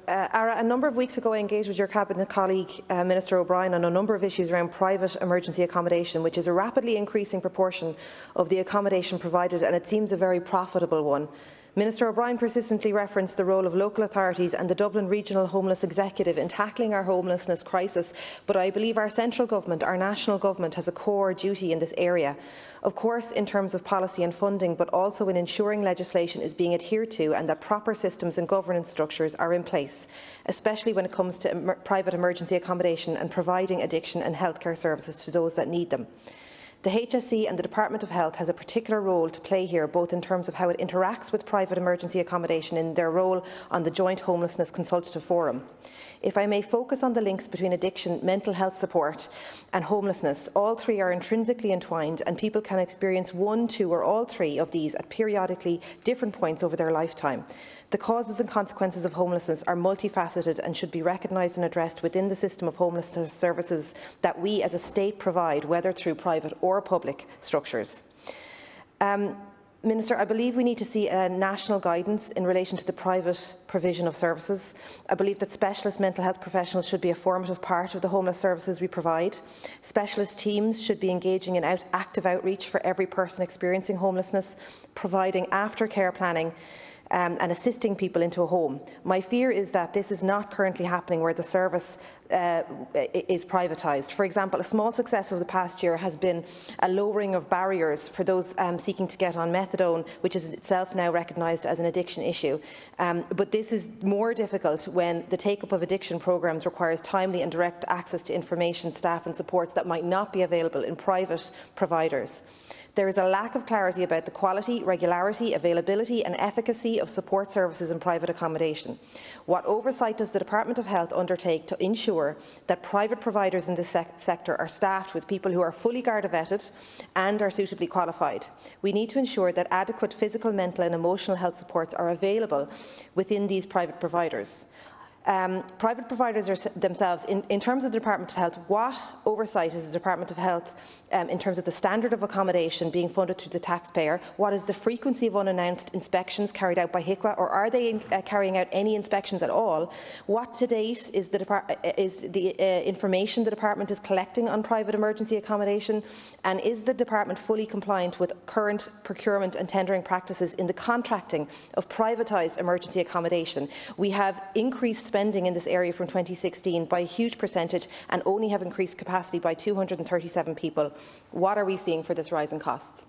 Ara, a number of weeks ago I engaged with your Cabinet colleague, Minister O'Brien, on a number of issues around private emergency accommodation, which is a rapidly increasing proportion of the accommodation provided, and it seems a very profitable one. Minister O'Brien persistently referenced the role of local authorities and the Dublin Regional Homeless Executive in tackling our homelessness crisis, but I believe our central government, our national government, has a core duty in this area. Of course, in terms of policy and funding, but also in ensuring legislation is being adhered to and that proper systems and governance structures are in place, especially when it comes to private emergency accommodation and providing addiction and healthcare services to those that need them. The HSE and the Department of Health has a particular role to play here, both in terms of how it interacts with private emergency accommodation in their role on the Joint Homelessness Consultative Forum. If I may focus on the links between addiction, mental health support and homelessness, all three are intrinsically entwined and people can experience one, two or all three of these at periodically different points over their lifetime. The causes and consequences of homelessness are multifaceted and should be recognised and addressed within the system of homelessness services that we as a state provide, whether through private or public structures. Minister, I believe we need to see a national guidance in relation to the private provision of services. I believe that specialist mental health professionals should be a formative part of the homeless services we provide. Specialist teams should be engaging in active outreach for every person experiencing homelessness, providing aftercare planning and assisting people into a home. My fear is that this is not currently happening where the service is privatised. For example, a small success of the past year has been a lowering of barriers for those seeking to get on methadone, which is itself now recognised as an addiction issue. But this is more difficult when the take-up of addiction programmes requires timely and direct access to information, staff and supports that might not be available in private providers. There is a lack of clarity about the quality, regularity, availability and efficacy of support services in private accommodation. What oversight does the Department of Health undertake to ensure that private providers in this sector are staffed with people who are fully Garda vetted and are suitably qualified? We need to ensure that adequate physical, mental and emotional health supports are available within these private providers. Private providers are themselves, in terms of the Department of Health, what oversight is the Department of Health in terms of the standard of accommodation being funded through the taxpayer? What is the frequency of unannounced inspections carried out by HICWA, or are they carrying out any inspections at all? What to date is the information the Department is collecting on private emergency accommodation? And is the Department fully compliant with current procurement and tendering practices in the contracting of privatised emergency accommodation? We have increased spending in this area from 2016 by a huge percentage and only have increased capacity by 237 people. What are we seeing for this rise in costs?